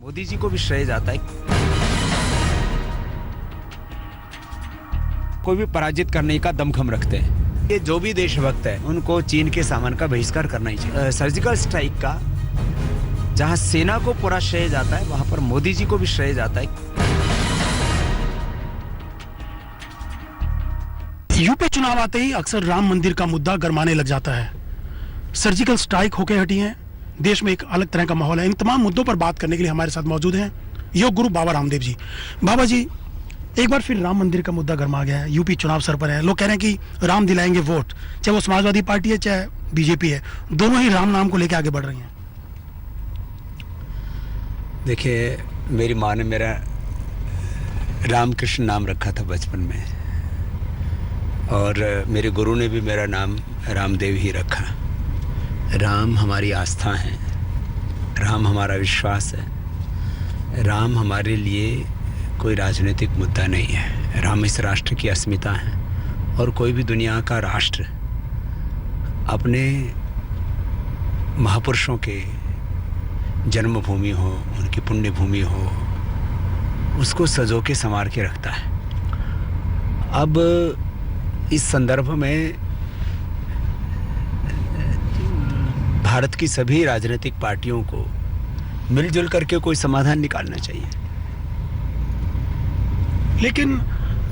मोदी जी को भी श्रेय जाता है। कोई भी पराजित करने का दमखम रखते हैं। ये जो भी देशभक्त है उनको चीन के सामान का बहिष्कार करना ही चाहिए। सर्जिकल स्ट्राइक का जहां सेना को पूरा श्रेय जाता है वहां पर मोदी जी को भी श्रेय जाता है। यूपी चुनाव आते ही अक्सर राम मंदिर का मुद्दा गरमाने लग जाता है। सर्जिकल स्ट्राइक होके हटी है, देश में एक अलग तरह का माहौल है। इन तमाम मुद्दों पर बात करने के लिए हमारे साथ मौजूद हैं योग गुरु बाबा रामदेव जी। बाबा जी, एक बार फिर राम मंदिर का मुद्दा गरमा गया है। यूपी चुनाव सर पर है। लोग कह रहे हैं कि राम दिलाएंगे वोट, चाहे वो समाजवादी पार्टी है चाहे बीजेपी है, दोनों ही राम नाम को लेकर आगे बढ़ रही हैं। देखिए, मेरी माँ ने मेरा रामकृष्ण नाम रखा था बचपन में, और मेरे गुरु ने भी मेरा नाम रामदेव ही रखा। राम हमारी आस्था है, राम हमारा विश्वास है। राम हमारे लिए कोई राजनीतिक मुद्दा नहीं है। राम इस राष्ट्र की अस्मिता है, और कोई भी दुनिया का राष्ट्र अपने महापुरुषों के जन्मभूमि हो, उनकी पुण्य भूमि हो, उसको सजो के संवार के रखता है। अब इस संदर्भ में भारत की सभी राजनीतिक पार्टियों को मिलजुल करके कोई समाधान निकालना चाहिए। लेकिन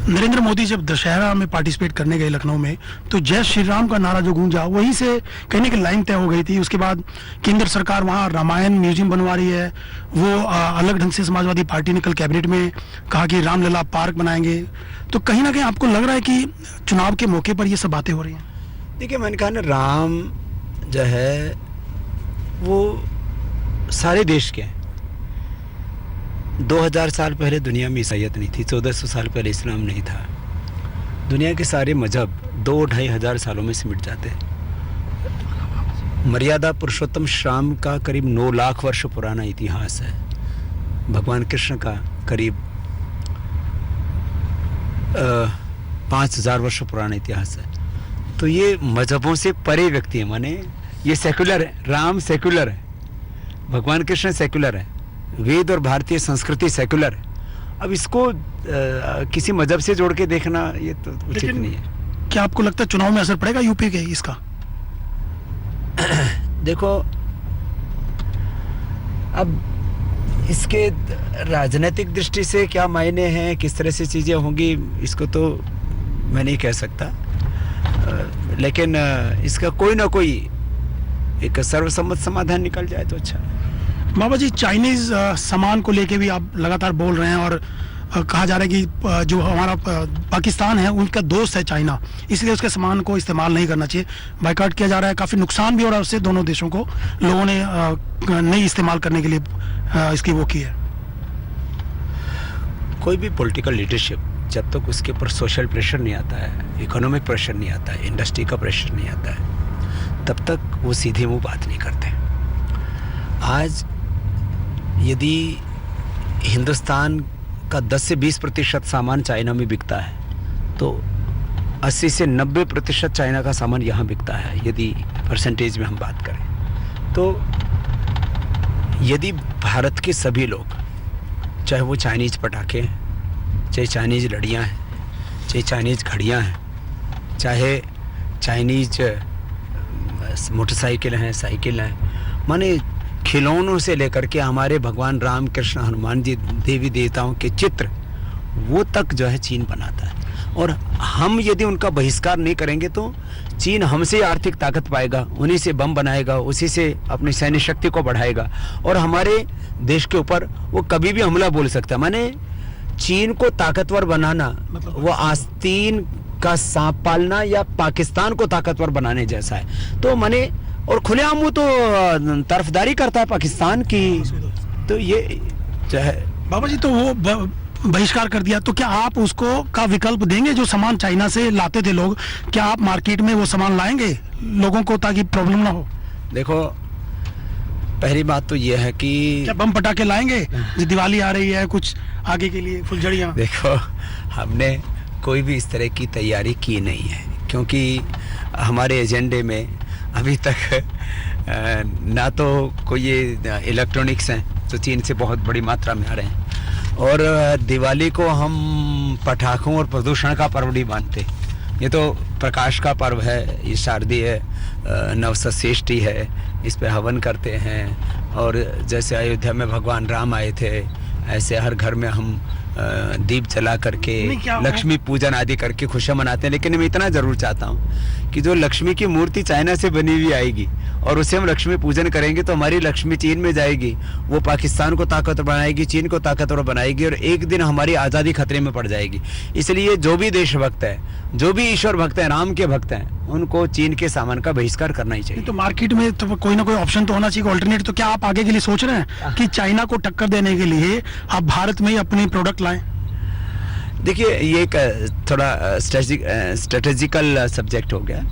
नरेंद्र मोदी जब दशहरा में पार्टिसिपेट करने गए लखनऊ में, तो जय श्री राम का नारा जो गूंजा, वहीं से कहने की लाइन तय हो गई थी। उसके बाद केंद्र सरकार वहाँ रामायण म्यूजियम बनवा रही है। वो अलग ढंग से समाजवादी पार्टी ने कल कैबिनेट में कहा कि रामलला पार्क बनाएंगे। तो कहीं ना कहीं आपको लग रहा है कि चुनाव के मौके पर ये सब बातें हो रही हैं? देखिए, मैंने कहा ना, राम जो है वो सारे देश के हैं। 2000 साल पहले दुनिया में ईसाईयत नहीं थी, 1400 साल पहले इस्लाम नहीं था। दुनिया के सारे मजहब 2-2.5 हजार सालों में सिमट जाते हैं। मर्यादा पुरुषोत्तम श्याम का करीब 9 लाख वर्ष पुराना इतिहास है। भगवान कृष्ण का करीब 5000 वर्ष पुराना इतिहास है। तो ये मजहबों से परे व्यक्ति है, माने ये सेक्युलर है। राम सेक्युलर है, भगवान कृष्ण सेक्युलर है, वेद और भारतीय संस्कृति सेक्युलर है। अब इसको किसी मजहब से जोड़ के देखना ये तो उचित नहीं है। क्या आपको लगता है चुनाव में असर पड़ेगा यूपी के इसका? देखो, अब इसके राजनीतिक दृष्टि से क्या मायने हैं, किस तरह से चीज़ें होंगी, इसको तो मैं नहीं कह सकता। लेकिन इसका कोई ना कोई एक सर्वसम्मत समाधान निकल जाए तो अच्छा है। बाबा जी, चाइनीज सामान को लेके भी आप लगातार बोल रहे हैं, और कहा जा रहा है कि जो हमारा पाकिस्तान है उनका दोस्त है चाइना, इसलिए उसके सामान को इस्तेमाल नहीं करना चाहिए, बाइकाट किया जा रहा है। काफ़ी नुकसान भी हो रहा है उससे। दोनों देशों को लोगों ने नहीं इस्तेमाल करने के लिए इसकी वो की है। कोई भी पॉलिटिकल लीडरशिप जब तक उसके ऊपर सोशल प्रेशर नहीं आता है, इकोनॉमिक प्रेशर नहीं आता है, इंडस्ट्री का प्रेशर नहीं आता है, तब तक वो सीधे मुंह बात नहीं करते। आज यदि हिंदुस्तान का 10 से 20% सामान चाइना में बिकता है, तो 80 से 90% चाइना का सामान यहाँ बिकता है, यदि परसेंटेज में हम बात करें। तो यदि भारत के सभी लोग, चाहे वो चाइनीज पटाखे हैं, चाहे चाइनीज लड़ियाँ हैं, चाहे चाइनीज घड़ियाँ हैं, चाहे चाइनीज मोटरसाइकिल हैं, साइकिल हैं, माने खिलौनों से लेकर के हमारे भगवान राम कृष्ण हनुमान जी देवी देवताओं के चित्र, वो तक जो है चीन बनाता है। और हम यदि उनका बहिष्कार नहीं करेंगे तो चीन हमसे आर्थिक ताकत पाएगा, उन्हीं से बम बनाएगा, उसी से अपनी सैन्य शक्ति को बढ़ाएगा, और हमारे देश के ऊपर वो कभी भी हमला बोल सकता है। माने चीन को ताकतवर बनाना वो आस्तीन का सांप पालना या पाकिस्तान को ताकतवर बनाने जैसा है। तो माने, और खुलेआम वो तो तरफदारी करता है पाकिस्तान की। तो ये जो है बाबा जी, तो वो बहिष्कार कर दिया, तो क्या आप उसको का विकल्प देंगे? जो सामान चाइना से लाते थे लोग, क्या आप मार्केट में वो सामान लाएंगे लोगों को, ताकि प्रॉब्लम ना हो? देखो, पहली बात तो ये है कि क्या बम पटाखे लाएंगे? जो दिवाली आ रही है, कुछ आगे के लिए फुलझड़ियाँ। देखो, हमने कोई भी इस तरह की तैयारी की नहीं है, क्योंकि हमारे एजेंडे में अभी तक ना तो कोई ये इलेक्ट्रॉनिक्स हैं, जो चीन से बहुत बड़ी मात्रा में आ रहे हैं। और दिवाली को हम पटाखों और प्रदूषण का पर्व नहीं मानते, ये तो प्रकाश का पर्व है, ये शारदीय नवसषष्ठी है, इस पे हवन करते हैं। और जैसे अयोध्या में भगवान राम आए थे, ऐसे हर घर में हम दीप जला करके लक्ष्मी पूजन आदि करके खुशियाँ मनाते हैं। लेकिन मैं इतना ज़रूर चाहता हूँ कि जो लक्ष्मी की मूर्ति चाइना से बनी हुई आएगी और उसे हम लक्ष्मी पूजन करेंगे तो हमारी लक्ष्मी चीन में जाएगी, वो पाकिस्तान को ताकतवर बनाएगी, चीन को ताकतवर बनाएगी और एक दिन हमारी आज़ादी खतरे में पड़ जाएगी। इसलिए जो भी देशभक्त है, जो भी ईश्वर भक्त हैं, राम के भक्त हैं, उनको चीन के सामान का बहिष्कार करना ही चाहिए। तो मार्केट में तो कोई ना कोई ऑप्शन तो होना चाहिए, ऑल्टरनेट। तो क्या आप आगे के लिए सोच रहे हैं कि चाइना को टक्कर देने के लिए आप भारत में ही अपनी प्रोडक्ट लाएं? देखिए, ये एक थोड़ा स्ट्रेटेजिकल सब्जेक्ट हो गया,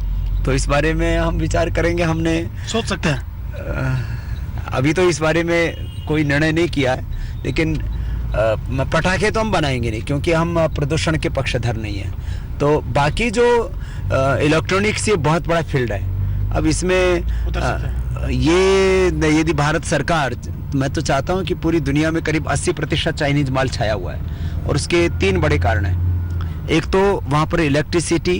तो इस बारे में हम विचार करेंगे। हमने सोच सकते हैं, अभी तो इस बारे में कोई निर्णय नहीं किया है, लेकिन पटाखे तो हम बनाएंगे नहीं, क्योंकि हम प्रदूषण के पक्षधर नहीं हैं। तो बाकी जो इलेक्ट्रॉनिक्स, ये बहुत बड़ा फील्ड है। अब इसमें ये यदि भारत सरकार, मैं तो चाहता हूँ कि पूरी दुनिया में करीब 80% चाइनीज माल छाया हुआ है, और उसके 3 बड़े कारण हैं। एक तो वहाँ पर इलेक्ट्रिसिटी,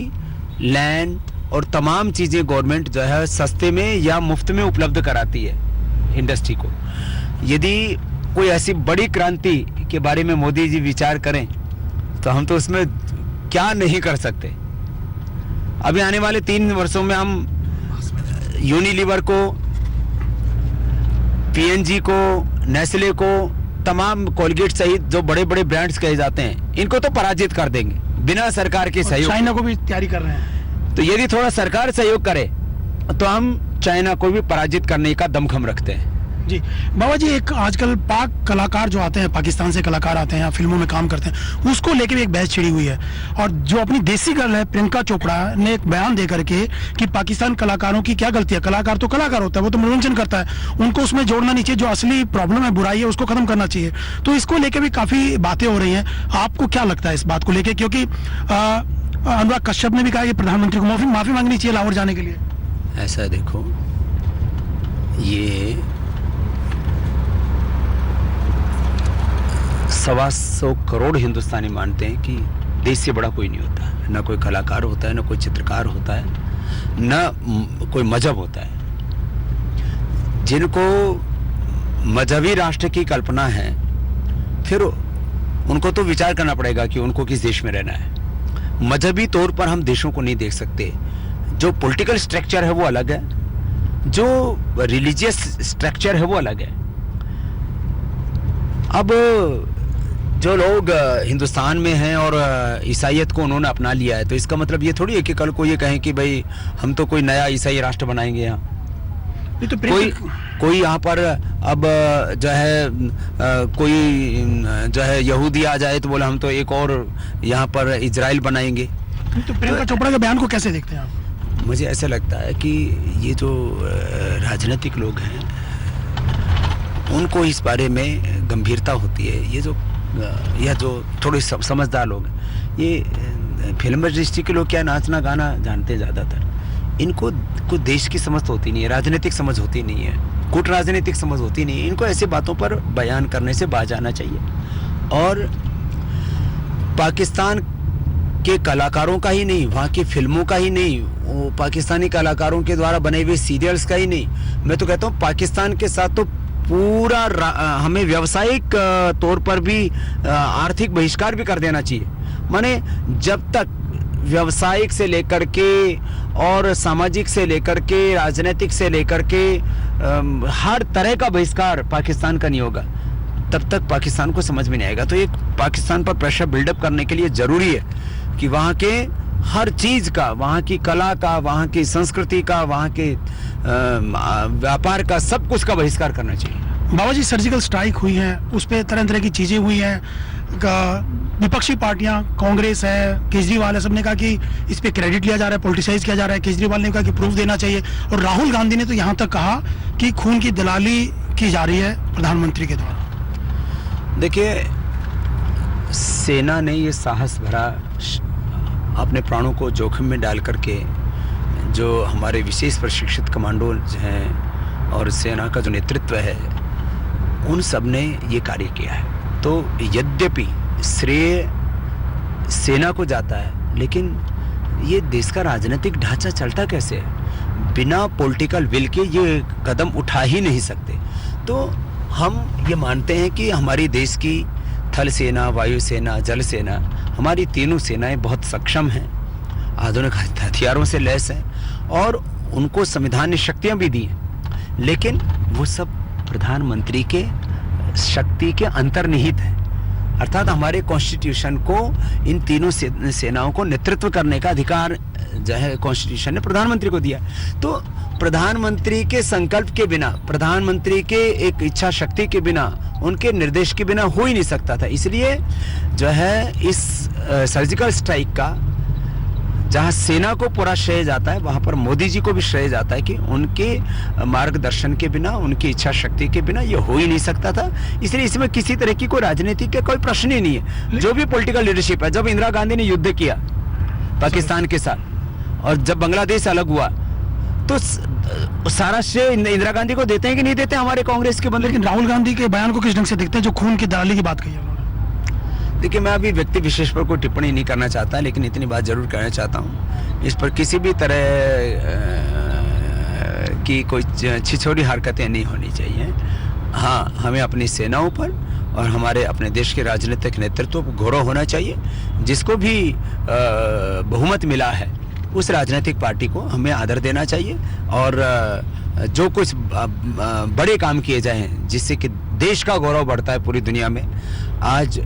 लैंड और तमाम चीज़ें गवर्नमेंट जो है सस्ते में या मुफ्त में उपलब्ध कराती है इंडस्ट्री को। यदि कोई ऐसी बड़ी क्रांति के बारे में मोदी जी विचार करें तो हम तो उसमें क्या नहीं कर सकते। अभी आने वाले 3 वर्षों में हम यूनिलीवर को, पीएनजी को, नेस्ले को, तमाम कोलगेट सहित जो बड़े बड़े ब्रांड्स कहे जाते हैं, इनको तो पराजित कर देंगे बिना सरकार के सहयोग। चाइना को भी तैयारी कर रहे हैं, तो यदि थोड़ा सरकार सहयोग करे तो हम चाइना को भी पराजित करने का दमखम रखते हैं। जी बाबा जी, एक आजकल पाक कलाकार जो आते हैं, पाकिस्तान से कलाकार आते हैं, फिल्मों में काम करते हैं, उसको लेकर एक बहस छिड़ी हुई है। और जो अपनी देसी गर्ल है प्रियंका चोपड़ा ने एक बयान दे करके कि पाकिस्तान कलाकारों की क्या गलती है, कलाकार तो कलाकार होता है, वो तो मनोरंजन करता है, उनको उसमें जोड़ना नहीं चाहिए, जो असली प्रॉब्लम है, बुराई है, उसको खत्म करना चाहिए। तो इसको लेकर भी काफी बातें हो रही हैं, आपको क्या लगता है इस बात को लेकर? क्योंकि अनुराग कश्यप ने भी कहा कि प्रधानमंत्री को माफी मांगनी चाहिए लाहौर जाने के लिए। ऐसा देखो, ये 125 करोड़ हिंदुस्तानी मानते हैं कि देश से बड़ा कोई नहीं होता, ना कोई कलाकार होता है, ना कोई चित्रकार होता है, ना कोई मजहब होता है। जिनको मजहबी राष्ट्र की कल्पना है, फिर उनको तो विचार करना पड़ेगा कि उनको किस देश में रहना है। मजहबी तौर पर हम देशों को नहीं देख सकते। जो पॉलिटिकल स्ट्रक्चर है वो अलग है, जो रिलीजियस स्ट्रक्चर है वो अलग है। अब जो लोग हिंदुस्तान में हैं और ईसाइयत को उन्होंने अपना लिया है, तो इसका मतलब ये थोड़ी है कि कल को ये कहें कि भाई हम तो कोई नया ईसाई राष्ट्र बनाएंगे यहाँ। तो कोई यहाँ पर अब जो है कोई जो है यहूदी आ जाए तो बोला हम तो एक और यहाँ पर इजराइल बनाएंगे। तो प्रियंका चोपड़ा के बयान को कैसे देखते हैं आप? मुझे ऐसा लगता है कि ये जो राजनीतिक लोग हैं उनको इस बारे में गंभीरता होती है। ये जो यह जो थोड़े समझदार लोग हैं, ये फिल्म इंडस्ट्री के लोग क्या नाचना गाना जानते हैं ज़्यादातर, इनको कुछ देश की समझ होती नहीं है, राजनीतिक समझ होती नहीं है, कूट राजनीतिक समझ होती नहीं है। इनको ऐसे बातों पर बयान करने से बाज आना चाहिए। और पाकिस्तान के कलाकारों का ही नहीं, वहाँ की फिल्मों का ही नहीं, वो पाकिस्तानी कलाकारों के द्वारा बने हुए सीरियल्स का ही नहीं, मैं तो कहता हूँ पाकिस्तान के साथ तो पूरा हमें व्यावसायिक तौर पर भी आर्थिक बहिष्कार भी कर देना चाहिए। माने जब तक व्यावसायिक से लेकर के और सामाजिक से लेकर के राजनीतिक से लेकर के हर तरह का बहिष्कार पाकिस्तान का नहीं होगा, तब तक पाकिस्तान को समझ में नहीं आएगा। तो एक पाकिस्तान पर प्रेशर बिल्डअप करने के लिए ज़रूरी है कि वहाँ के हर चीज़ का, वहाँ की कला का, वहाँ की संस्कृति का, वहाँ के व्यापार का, सब कुछ का बहिष्कार करना चाहिए। बाबा जी, सर्जिकल स्ट्राइक हुई है, उस पर तरह तरह की चीज़ें हुई हैं। विपक्षी पार्टियां, कांग्रेस है, केजरीवाल है, सब ने कहा कि इस पे क्रेडिट लिया जा रहा है, पॉलिटिसाइज किया जा रहा है। केजरीवाल ने कहा कि प्रूफ देना चाहिए, और राहुल गांधी ने तो यहाँ तक कहा कि खून की दलाली की जा रही है प्रधानमंत्री के द्वारा। देखिए, सेना ने ये साहस भरा अपने प्राणों को जोखिम में डाल करके, जो हमारे विशेष प्रशिक्षित कमांडो हैं और सेना का जो नेतृत्व है, उन सब ने ये कार्य किया है। तो यद्यपि श्रेय सेना को जाता है, लेकिन ये देश का राजनीतिक ढांचा चलता कैसे है? बिना पॉलिटिकल विल के ये कदम उठा ही नहीं सकते। तो हम ये मानते हैं कि हमारी देश की थल सेना, वायु सेना, जल सेना, हमारी तीनों सेनाएं बहुत सक्षम हैं, आधुनिक हथियारों से लैस हैं और उनको संविधान ने शक्तियां भी दी हैं, लेकिन वो सब प्रधानमंत्री के शक्ति के अंतर्निहित है। अर्थात हमारे कॉन्स्टिट्यूशन को इन तीनों सेनाओं को नेतृत्व करने का अधिकार जो है कॉन्स्टिट्यूशन ने प्रधानमंत्री को दिया। तो प्रधानमंत्री के संकल्प के बिना, प्रधानमंत्री के एक इच्छा शक्ति के बिना, उनके निर्देश के बिना हो ही नहीं सकता था। इसलिए जो है इस सर्जिकल स्ट्राइक का जहाँ सेना को पूरा श्रेय जाता है, वहाँ पर मोदी जी को भी श्रेय जाता है कि उनके मार्गदर्शन के बिना, उनकी इच्छा शक्ति के बिना ये हो ही नहीं सकता था। इसलिए इसमें किसी तरह की कोई राजनीति का कोई प्रश्न ही नहीं है। जो भी पॉलिटिकल लीडरशिप है, जब इंदिरा गांधी ने युद्ध किया पाकिस्तान के साथ और जब बांग्लादेश अलग हुआ, तो सारा श्रेय इंदिरा गांधी को देते हैं कि नहीं देते हमारे कांग्रेस के बंदे? लेकिन राहुल गांधी के बयान को किस ढंग से देखते हैं जो खून की दलाली की बात कही है उन्होंने? देखिए, मैं अभी व्यक्ति विशेष पर कोई टिप्पणी नहीं करना चाहता, लेकिन इतनी बात जरूर कहना चाहता हूँ, इस पर किसी भी तरह की कोई छिछोरी हरकतें नहीं होनी चाहिए। हाँ, हमें अपनी सेनाओं पर और हमारे अपने देश के राजनीतिक नेतृत्व को गौरव होना चाहिए। जिसको भी बहुमत मिला है उस राजनीतिक पार्टी को हमें आदर देना चाहिए और जो कुछ बड़े काम किए जाएं जिससे कि देश का गौरव बढ़ता है पूरी दुनिया में, आज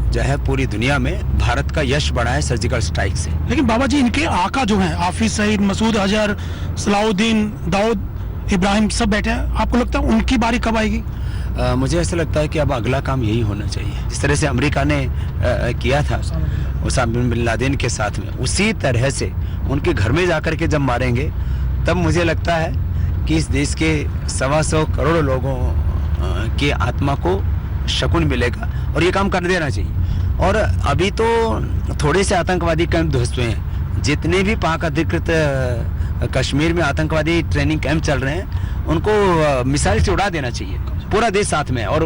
जो है पूरी दुनिया में भारत का यश बढ़ा है सर्जिकल स्ट्राइक से। लेकिन बाबा जी, इनके आका जो हैं हाफिज सईद, मसूद अजहर, सलाउद्दीन, दाऊद इब्राहिम सब बैठे हैं, आपको लगता है उनकी बारी कब आएगी? मुझे ऐसा लगता है कि अब अगला काम यही होना चाहिए। जिस तरह से अमेरिका ने किया था ओसामा बिन लादेन के साथ में, उसी तरह से उनके घर में जाकर के जब मारेंगे, तब मुझे लगता है कि इस देश के 125 करोड़ लोगों की आत्मा को शकुन मिलेगा और ये काम कर देना चाहिए। और अभी तो थोड़े से आतंकवादी कैंप ध्वस्त हुए हैं। जितने भी पाक अधिकृत कश्मीर में आतंकवादी ट्रेनिंग कैंप चल रहे हैं, उनको मिसाइल से उड़ा देना चाहिए। पूरा देश साथ में, और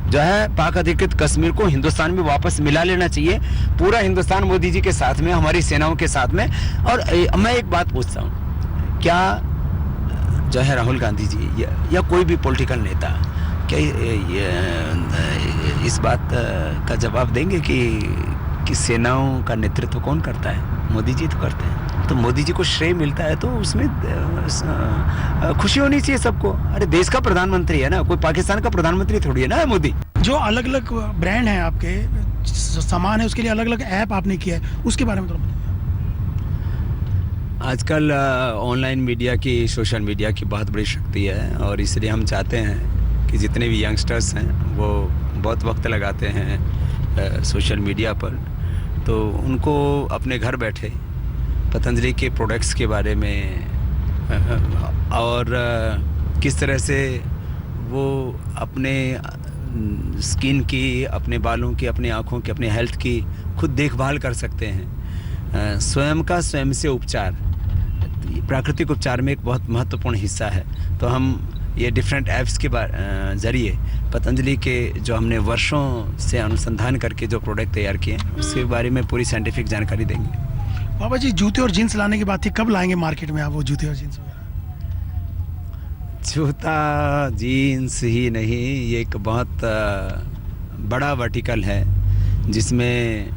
जो है पाक अधिकृत कश्मीर को हिंदुस्तान में वापस मिला लेना चाहिए। पूरा हिंदुस्तान मोदी जी के साथ में, हमारी सेनाओं के साथ में। और मैं एक बात पूछता हूँ, क्या जो है राहुल गांधी जी या कोई भी पॉलिटिकल नेता क्या इस बात का जवाब देंगे कि सेनाओं का नेतृत्व कौन करता है? मोदी जी तो करते हैं। तो मोदी जी को श्रेय मिलता है तो उसमें खुशी होनी चाहिए सबको। अरे देश का प्रधानमंत्री है ना, कोई पाकिस्तान का प्रधानमंत्री थोड़ी है ना मोदी। जो अलग अलग ब्रांड हैं आपके, सामान है, उसके लिए अलग अलग ऐप आपने किया है, उसके बारे में थोड़ा बताइए। आजकल ऑनलाइन मीडिया की, सोशल मीडिया की बहुत बड़ी शक्ति है और इसलिए हम चाहते हैं कि जितने भी यंगस्टर्स हैं वो बहुत वक्त लगाते हैं सोशल मीडिया पर, तो उनको अपने घर बैठे पतंजलि के प्रोडक्ट्स के बारे में और किस तरह से वो अपने स्किन की, अपने बालों की, अपनी आँखों की, अपनी हेल्थ की खुद देखभाल कर सकते हैं। स्वयं का स्वयं से उपचार प्राकृतिक उपचार में एक बहुत महत्वपूर्ण हिस्सा है। तो हम ये डिफरेंट ऐप्स के ज़रिए पतंजलि के जो हमने वर्षों से अनुसंधान करके जो प्रोडक्ट तैयार किए हैं उसके बारे में पूरी साइंटिफिक जानकारी देंगे। बाबा जी, जूते और जीन्स लाने की बात थी, कब लाएंगे मार्केट में आप वो जूते और जीन्स वगैरह? जूता जीन्स ही नहीं, ये एक बहुत बड़ा वर्टिकल है जिसमें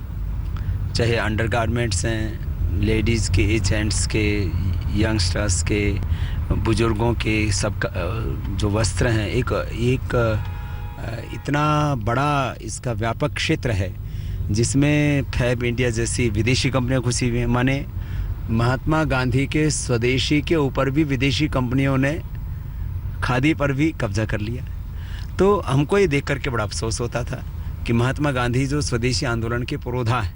चाहे अंडरगारमेंट्स हैं, लेडीज़ के, जेंट्स के, यंगस्टर्स के, बुजुर्गों के, सबका जो वस्त्र हैं, एक इतना बड़ा इसका व्यापक क्षेत्र है जिसमें फैब इंडिया जैसी विदेशी कंपनियां घुसी हुई हैं। माने महात्मा गांधी के स्वदेशी के ऊपर भी विदेशी कंपनियों ने खादी पर भी कब्जा कर लिया। तो हमको ये देख करके बड़ा अफसोस होता था कि महात्मा गांधी जो स्वदेशी आंदोलन के पुरोधा हैं,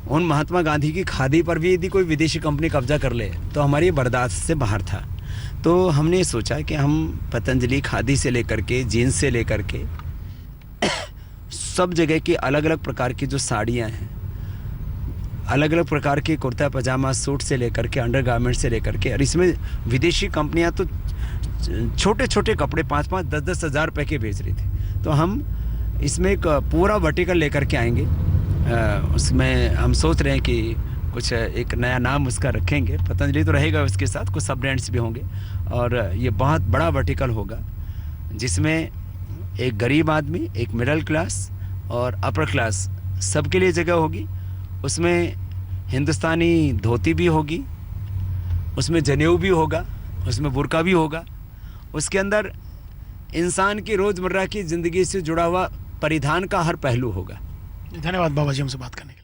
उन महात्मा गांधी की खादी पर भी यदि कोई विदेशी कंपनी कब्जा कर ले तो हमारी बर्दाश्त से बाहर था। तो हमने सोचा कि हम पतंजलि खादी से लेकर के, जीन्स से लेकर के सब जगह की अलग अलग प्रकार की जो साड़ियाँ हैं, अलग अलग प्रकार के कुर्ता पजामा सूट से लेकर के अंडरगारमेंट से लेकर के, और इसमें विदेशी कंपनियां तो छोटे छोटे कपड़े 5-5, 10-10 हज़ार रुपये के बेच रही थी। तो हम इसमें एक पूरा वर्टिकल लेकर के आएंगे। उसमें हम सोच रहे हैं कि कुछ एक नया नाम उसका रखेंगे, पतंजलि तो रहेगा, उसके साथ कुछ सब ब्रांड्स भी होंगे। और ये बहुत बड़ा वर्टिकल होगा जिसमें एक गरीब आदमी, एक मिडिल क्लास और अपर क्लास सबके लिए जगह होगी। उसमें हिंदुस्तानी धोती भी होगी, उसमें जनेऊ भी होगा, उसमें बुर्का भी होगा। उसके अंदर इंसान की रोज़मर्रा की ज़िंदगी से जुड़ा हुआ परिधान का हर पहलू होगा। धन्यवाद बाबा जी हमसे बात करने के लिए।